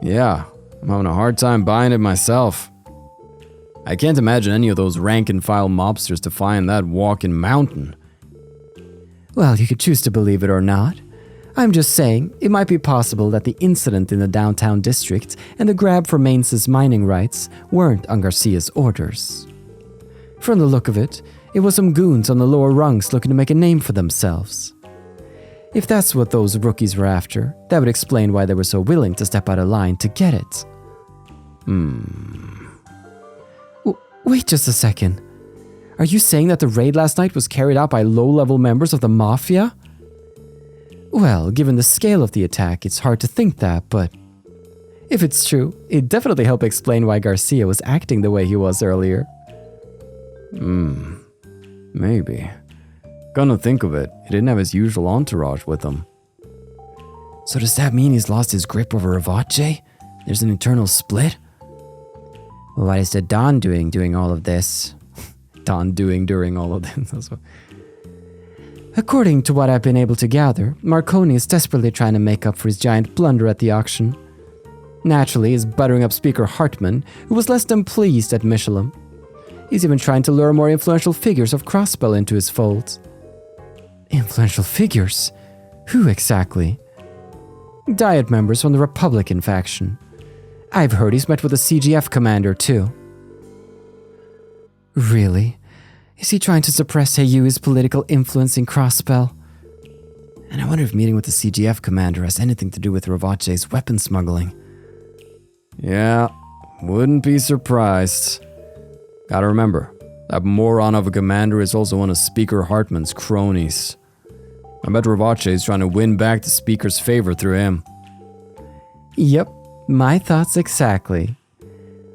Yeah, I'm having a hard time buying it myself. I can't imagine any of those rank-and-file mobsters defying that walking mountain. Well, you could choose to believe it or not. I'm just saying, it might be possible that the incident in the downtown district and the grab for Mainz's mining rights weren't on Garcia's orders. From the look of it, it was some goons on the lower rungs looking to make a name for themselves. If that's what those rookies were after, that would explain why they were so willing to step out of line to get it. Wait just a second. Are you saying that the raid last night was carried out by low-level members of the Mafia? Well, given the scale of the attack, it's hard to think that, but if it's true, it definitely helped explain why Garcia was acting the way he was earlier. Maybe. Gonna think of it, he didn't have his usual entourage with him. So does that mean he's lost his grip over Revache? There's an internal split? What is the Don doing all of this? Don doing during all of this. According to what I've been able to gather, Marconi is desperately trying to make up for his giant blunder at the auction. Naturally, he's buttering up Speaker Hartman, who was less than pleased at Michelin. He's even trying to lure more influential figures of Crossbell into his fold. Influential figures? Who exactly? Diet members from the Republican faction. I've heard he's met with the CGF commander, too. Really? Is he trying to suppress Heiyui's political influence in Crossbell? And I wonder if meeting with the CGF commander has anything to do with Revache's weapon smuggling. Yeah, wouldn't be surprised. Gotta remember, that moron of a commander is also one of Speaker Hartman's cronies. I bet Revache is trying to win back the Speaker's favor through him. Yep, my thoughts exactly.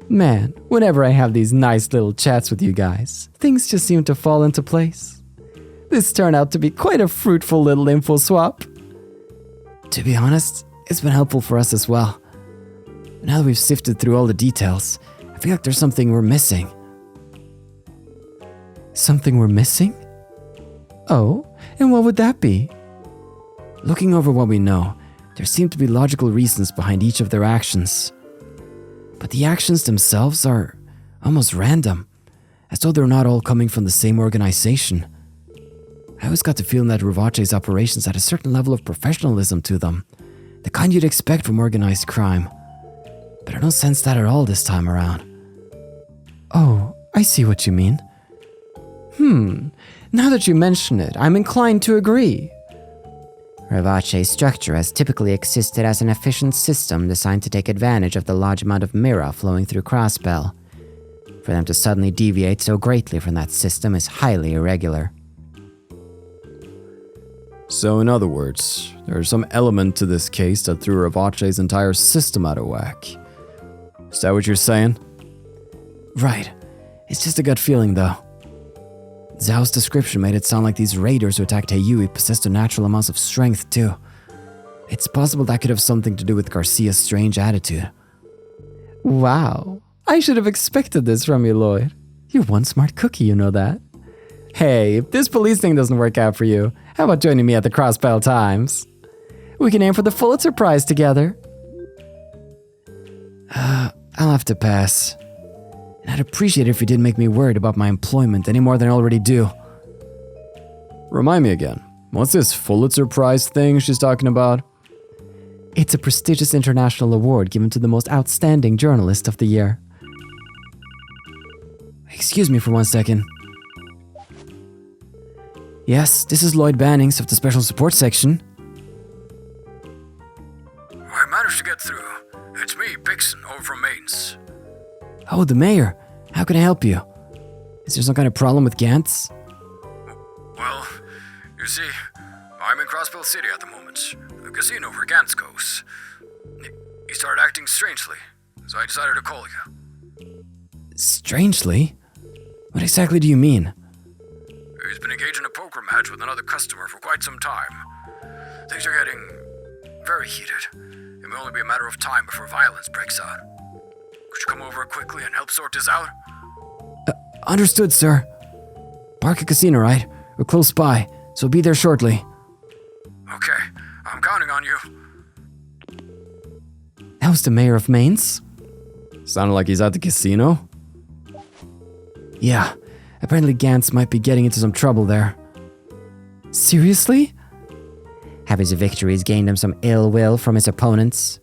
Man, whenever I have these nice little chats with you guys, things just seem to fall into place. This turned out to be quite a fruitful little info swap. To be honest, it's been helpful for us as well. Now that we've sifted through all the details, I feel like there's something we're missing. Something we're missing? Oh, and what would that be? Looking over what we know, there seem to be logical reasons behind each of their actions. But the actions themselves are almost random, as though they're not all coming from the same organization. I always got the feeling that Revache's operations had a certain level of professionalism to them, the kind you'd expect from organized crime. But I don't sense that at all this time around. Oh, I see what you mean. Now that you mention it, I'm inclined to agree. Revache's structure has typically existed as an efficient system designed to take advantage of the large amount of mirror flowing through Crossbell. For them to suddenly deviate so greatly from that system is highly irregular. So in other words, there's some element to this case that threw Revache's entire system out of whack. Is that what you're saying? Right. It's just a gut feeling, though. Zhao's description made it sound like these raiders who attacked Heiyui possessed unnatural amounts of strength, too. It's possible that could have something to do with Garcia's strange attitude. Wow. I should have expected this from you, Lloyd. You're one smart cookie, you know that. Hey, if this police thing doesn't work out for you, how about joining me at the Crossbell Times? We can aim for the Pulitzer Prize together. I'll have to pass. And I'd appreciate it if you didn't make me worried about my employment any more than I already do. Remind me again, what's this Pulitzer Prize thing she's talking about? It's a prestigious international award given to the most outstanding journalist of the year. Excuse me for 1 second. Yes, this is Lloyd Bannings of the Special Support Section. I managed to get through. It's me, Pixon, over from Mainz. Oh, the mayor. How can I help you? Is there some kind of problem with Gantz? Well, you see, I'm in Crossbell City at the moment, the casino where Gantz goes. He started acting strangely, so I decided to call you. Strangely? What exactly do you mean? He's been engaged in a poker match with another customer for quite some time. Things are getting very heated. It may only be a matter of time before violence breaks out. Could you come over quickly and help sort this out? Understood, sir. Barca Casino, right? We're close by, so be there shortly. Okay, I'm counting on you. That was the mayor of Mainz? Sounded like he's at the casino. Yeah, apparently Gantz might be getting into some trouble there. Seriously? Have his victories gained him some ill will from his opponents?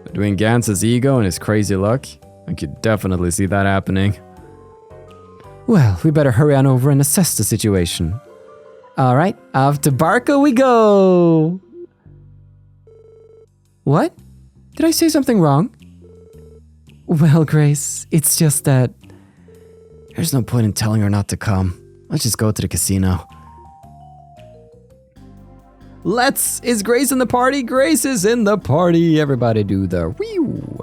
Between Gantz's ego and his crazy luck, I could definitely see that happening. Well, we better hurry on over and assess the situation. Alright, off to Barca we go! What? Did I say something wrong? Well, Grace, it's just that... There's no point in telling her not to come. Let's just go to the casino. Is Grace in the party? Grace is in the party. Everybody do the whew.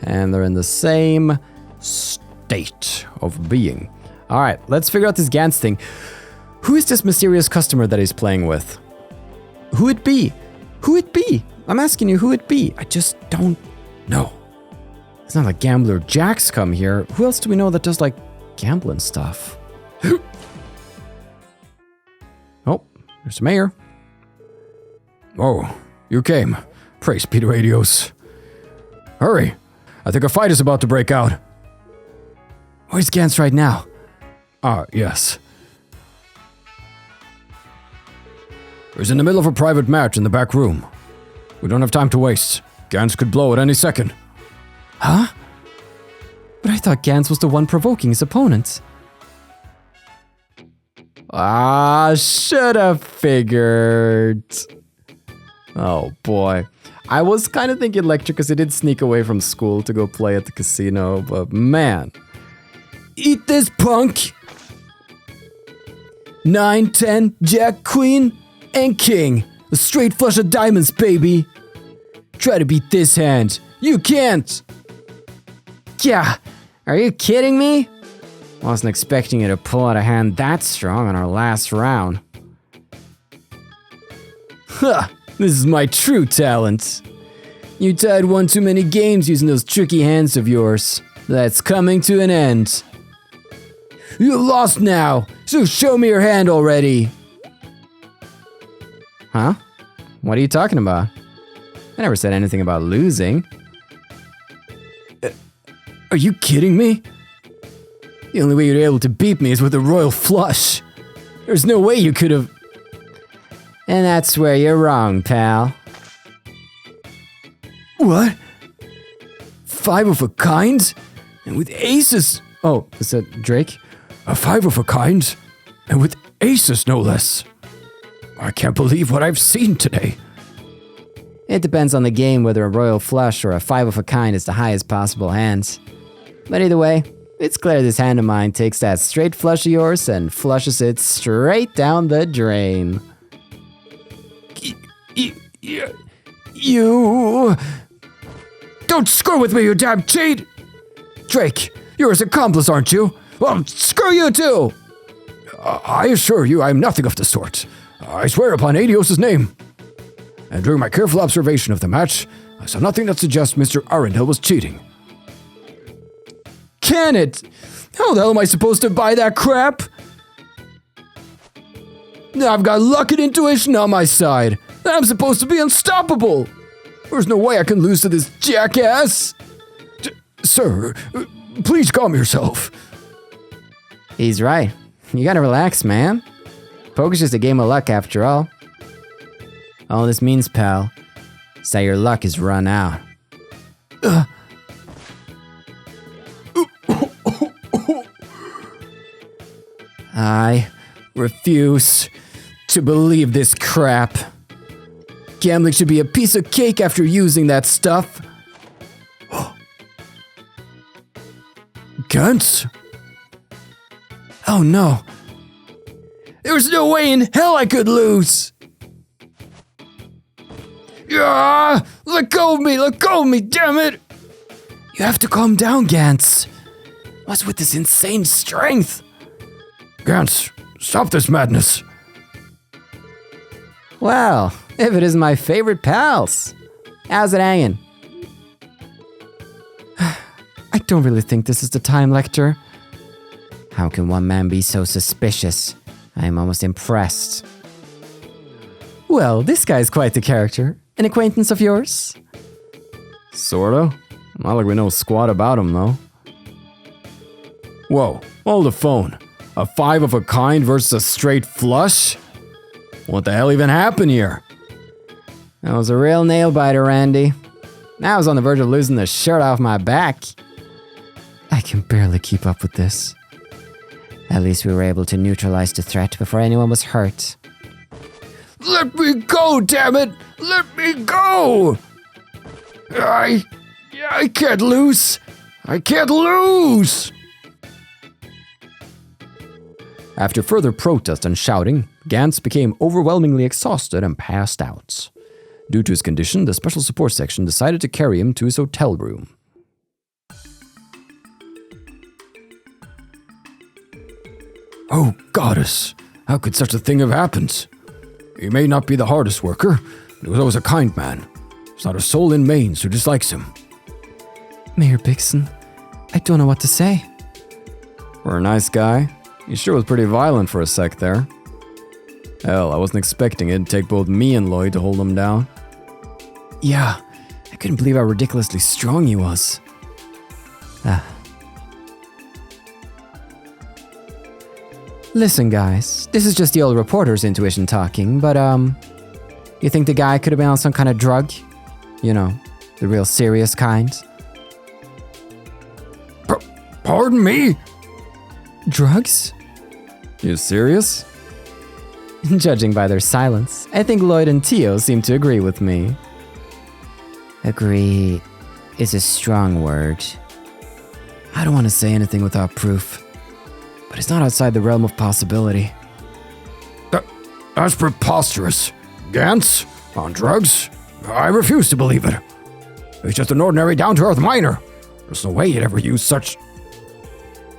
And they're in the same state of being. All right, let's figure out this Gantz thing. Who is this mysterious customer that he's playing with? Who it be? Who it be? I'm asking you who it be. I just don't know. It's not like Gambler Jack's come here. Who else do we know that does like gambling stuff? Oh, there's the mayor. Oh, you came. Praise be to Radios. Hurry, I think a fight is about to break out. Where's Gantz right now? Ah, yes. He's in the middle of a private match in the back room. We don't have time to waste. Gantz could blow at any second. Huh? But I thought Gantz was the one provoking his opponents. Ah, should have figured. Oh boy. I was kind of thinking lecture because he did sneak away from school to go play at the casino, but man. Eat this, punk! 9, 10, Jack, Queen, and King. A straight flush of diamonds, baby. Try to beat this hand. You can't! Yeah, are you kidding me? Wasn't expecting you to pull out a hand that strong on our last round. Huh, this is my true talent. You tied one too many games using those tricky hands of yours. That's coming to an end. You lost now, so show me your hand already. Huh? What are you talking about? I never said anything about losing. Are you kidding me? The only way you're able to beat me is with a royal flush. There's no way you could have... And that's where you're wrong, pal. What? 5 of a kind? And with aces? Oh, is that Drake? A 5 of a kind, and with aces no less. I can't believe what I've seen today. It depends on the game whether a royal flush or a 5 of a kind is the highest possible hand. But either way, it's clear this hand of mine takes that straight flush of yours and flushes it straight down the drain. You... Don't screw with me, you damn cheat! Drake, you're his accomplice, aren't you? Well, screw you too! I assure you I'm nothing of the sort. I swear upon Adios' name. And during my careful observation of the match, I saw nothing that suggests Mr. Arundel was cheating. Can it? How the hell am I supposed to buy that crap? I've got luck and intuition on my side. I'm supposed to be unstoppable. There's no way I can lose to this jackass. Sir, please calm yourself. He's right. You gotta relax, man. Poker's just a game of luck after all. All this means, pal, is that your luck is run out. I refuse to believe this crap. Gambling should be a piece of cake after using that stuff. Gantz? Oh no. There's no way in hell I could lose. Yeah! Let go of me, damn it! You have to calm down, Gantz. What's with this insane strength? Gantz, stop this madness. Well, if it isn't my favorite pals. How's it hanging? I don't really think this is the time, Lecter. How can one man be so suspicious? I am almost impressed. Well, this guy's quite the character. An acquaintance of yours? Sorta. Not like we know squat about him, though. Whoa, hold the phone. A 5 of a kind versus a straight flush? What the hell even happened here? That was a real nail-biter, Randy. Now I was on the verge of losing the shirt off my back. I can barely keep up with this. At least we were able to neutralize the threat before anyone was hurt. Let me go, damn it! Let me go! I can't lose! I can't lose! After further protest and shouting, Gantz became overwhelmingly exhausted and passed out. Due to his condition, the special support section decided to carry him to his hotel room. Oh, goddess, how could such a thing have happened? He may not be the hardest worker, but he was always a kind man. There's not a soul in Mainz who dislikes him. Mayor Bixson, I don't know what to say. For a nice guy, he sure was pretty violent for a sec there. Hell, I wasn't expecting it'd take both me and Lloyd to hold him down. Yeah, I couldn't believe how ridiculously strong he was. Listen, guys, this is just the old reporter's intuition talking, but, you think the guy could have been on some kind of drug? You know, the real serious kind? Pardon me? Drugs? You serious? Judging by their silence, I think Lloyd and Tio seem to agree with me. Agree is a strong word. I don't want to say anything without proof, but it's not outside the realm of possibility. That's preposterous. Gantz? On drugs? I refuse to believe it. He's just an ordinary down-to-earth miner. There's no way he'd ever use such...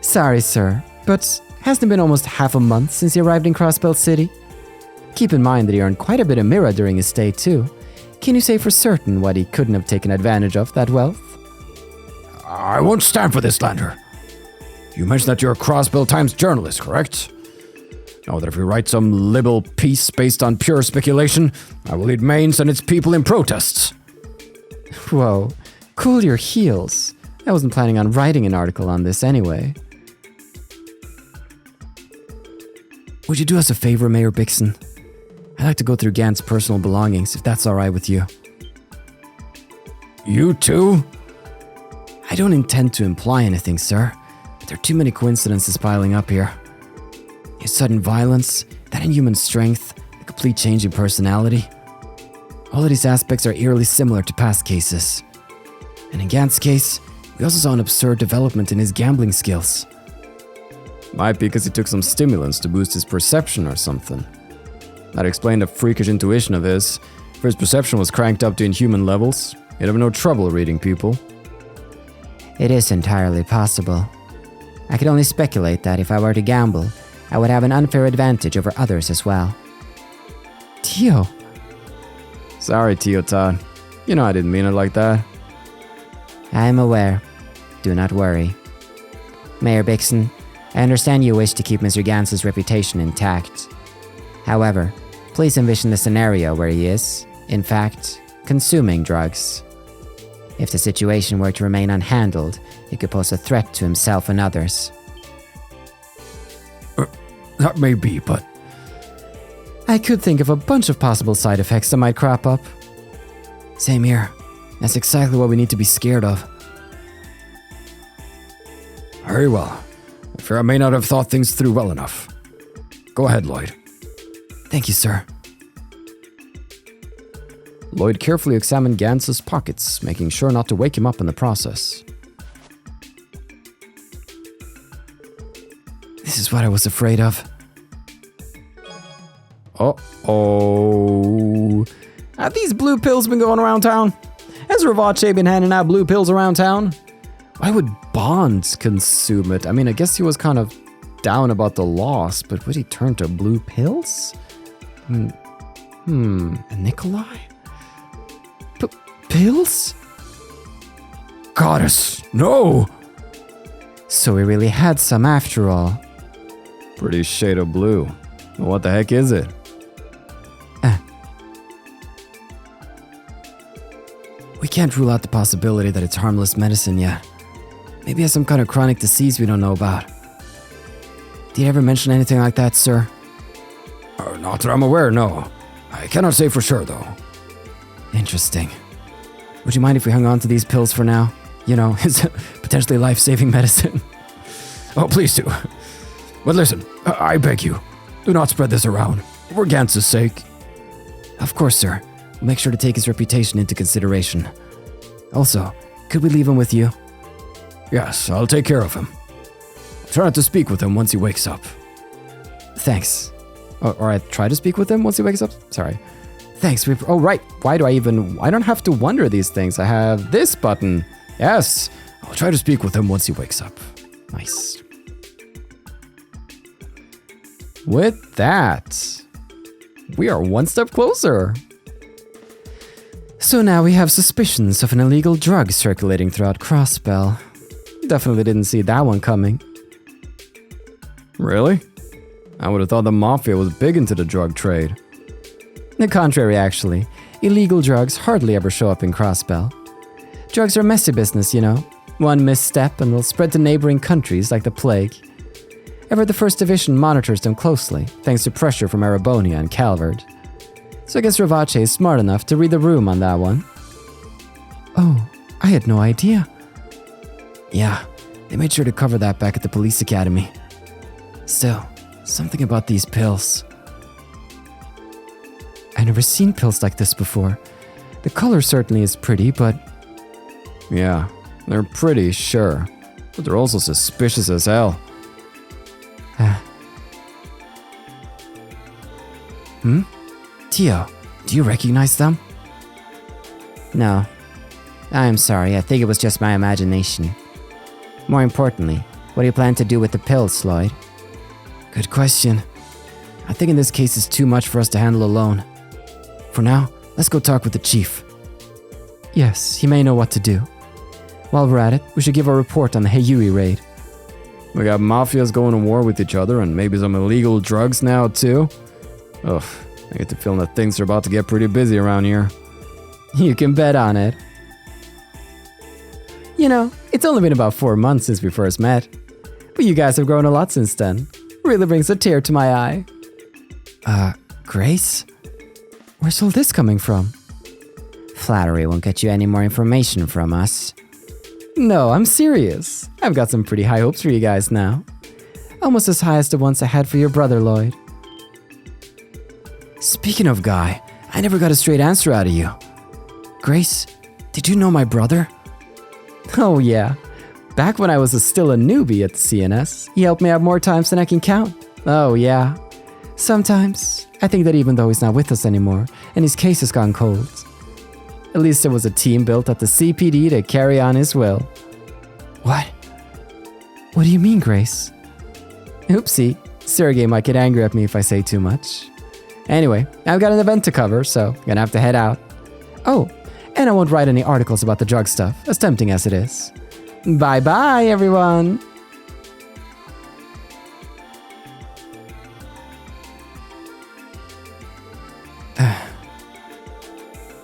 Sorry, sir, but hasn't it been almost half a month since he arrived in Crossbelt City? Keep in mind that he earned quite a bit of Mira during his stay, too. Can you say for certain what he couldn't have taken advantage of, that wealth? I won't stand for this slander. You mentioned that you're a Crossbell Times journalist, correct? Know that if you write some libel piece based on pure speculation, I will lead Mainz and its people in protests. Whoa, cool your heels. I wasn't planning on writing an article on this anyway. Would you do us a favor, Mayor Bixen? I'd like to go through Gant's personal belongings, if that's alright with you. You too? I don't intend to imply anything, sir, but there are too many coincidences piling up here. His sudden violence, that inhuman strength, the complete change in personality. All of these aspects are eerily similar to past cases. And in Gant's case, we also saw an absurd development in his gambling skills. Might be because he took some stimulants to boost his perception or something. That'd explain the freakish intuition of his. If his perception was cranked up to inhuman levels, he'd have no trouble reading people. It is entirely possible. I could only speculate that if I were to gamble, I would have an unfair advantage over others as well. Tio. Sorry, Tio Todd. You know I didn't mean it like that. I am aware. Do not worry. Mayor Bixen, I understand you wish to keep Mr. Gans's reputation intact. However, please envision the scenario where he is, in fact, consuming drugs. If the situation were to remain unhandled, it could pose a threat to himself and others. That may be, but... I could think of a bunch of possible side effects that might crop up. Same here. That's exactly what we need to be scared of. Very well. I fear I may not have thought things through well enough. Go ahead, Lloyd. Thank you, sir. Lloyd carefully examined Gans's pockets, making sure not to wake him up in the process. This is what I was afraid of. Uh-oh. Have these blue pills been going around town? Has Revache been handing out blue pills around town? Why would Bond consume it? I mean, I guess he was kind of down about the loss, but would he turn to blue pills? Nikolai? Pills? Goddess, no! So we really had some after all. Pretty shade of blue. What the heck is it? We can't rule out the possibility that it's harmless medicine yet. Maybe it has some kind of chronic disease we don't know about. Did you ever mention anything like that, sir? Not that I'm aware, no. I cannot say for sure, though. Interesting. Would you mind if we hung on to these pills for now? You know, it's potentially life-saving medicine. Oh, please do. But listen, I beg you, do not spread this around, for Gans's sake. Of course, sir. We'll make sure to take his reputation into consideration. Also, could we leave him with you? Yes, I'll take care of him. I'll try not to speak with him once he wakes up. Thanks. Or I try to speak with him once he wakes up? Sorry. Thanks. Oh, right. I don't have to wonder these things. I have this button. Yes. I'll try to speak with him once he wakes up. Nice. With that, we are one step closer. So now we have suspicions of an illegal drug circulating throughout Crossbell. Definitely didn't see that one coming. Really? I would have thought the Mafia was big into the drug trade. The contrary, actually. Illegal drugs hardly ever show up in Crossbell. Drugs are messy business, you know. One misstep and they'll spread to neighboring countries like the plague. Ever the 1st Division monitors them closely, thanks to pressure from Arabonia and Calvard. So I guess Revache is smart enough to read the room on that one. Oh, I had no idea. Yeah, they made sure to cover that back at the police academy. Still, something about these pills. I've never seen pills like this before. The color certainly is pretty, but... Yeah, they're pretty, sure. But they're also suspicious as hell. Tio, do you recognize them? No. I'm sorry, I think it was just my imagination. More importantly, what do you plan to do with the pills, Lloyd? Good question. I think in this case it's too much for us to handle alone. For now, let's go talk with the chief. Yes, he may know what to do. While we're at it, we should give a report on the Heiyui raid. We got mafias going to war with each other and maybe some illegal drugs now too. Ugh, I get the feeling that things are about to get pretty busy around here. You can bet on it. You know, it's only been about 4 months since we first met. But you guys have grown a lot since then. Really brings a tear to my eye. Grace? Where's all this coming from? Flattery won't get you any more information from us. No, I'm serious. I've got some pretty high hopes for you guys now. Almost as high as the ones I had for your brother, Lloyd. Speaking of Guy, I never got a straight answer out of you. Grace, did you know my brother? Oh yeah. Back when I was still a newbie at the CNS, he helped me out more times than I can count. Oh yeah. Sometimes, I think that even though he's not with us anymore, and his case has gone cold, at least there was a team built at the CPD to carry on his will. What? What do you mean, Grace? Oopsie, Sergey might get angry at me if I say too much. Anyway, I've got an event to cover, so I'm gonna have to head out. Oh, and I won't write any articles about the drug stuff, as tempting as it is. Bye-bye, everyone!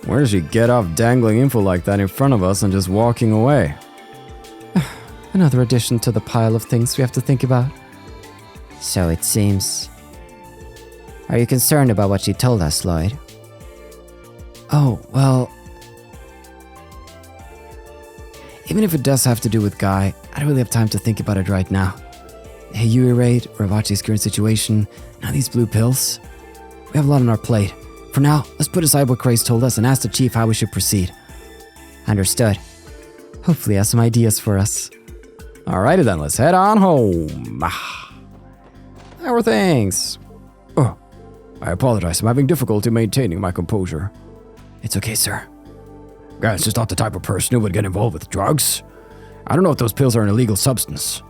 Where does she get off dangling info like that in front of us and just walking away? Another addition to the pile of things we have to think about. So it seems. Are you concerned about what she told us, Lloyd? Oh, well... Even if it does have to do with Guy, I don't really have time to think about it right now. The Heiyui raid, Revache's current situation, now these blue pills. We have a lot on our plate. For now, let's put aside what Grace told us and ask the chief how we should proceed. Understood. Hopefully he has some ideas for us. Alrighty then, let's head on home. How are things? Oh, I apologize. I'm having difficulty maintaining my composure. It's okay, sir. Guy's just not the type of person who would get involved with drugs. I don't know if those pills are an illegal substance.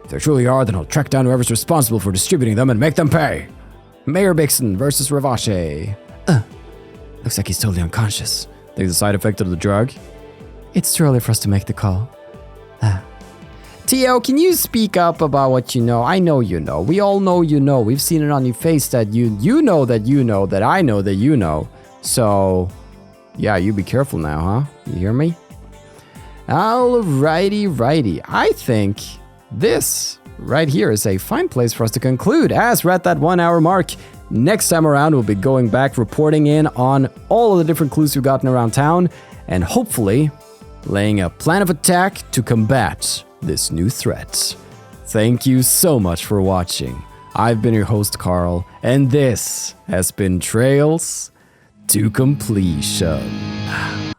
If they truly are, then I'll track down whoever's responsible for distributing them and make them pay. Mayor Bixon versus Revache. Looks like he's totally unconscious. Think the side effect of the drug? It's too early for us to make the call. Tio, can you speak up about what you know? I know you know. We all know you know. We've seen it on your face that you know that you know that I know that you know. So, yeah, you be careful now, huh? You hear me? Alrighty. I think this right here is a fine place for us to conclude as we're at that 1 hour mark. Next time around, we'll be going back, reporting in on all of the different clues we've gotten around town, and hopefully laying a plan of attack to combat this new threat. Thank you so much for watching. I've been your host, Carl, and this has been Trails to Completion.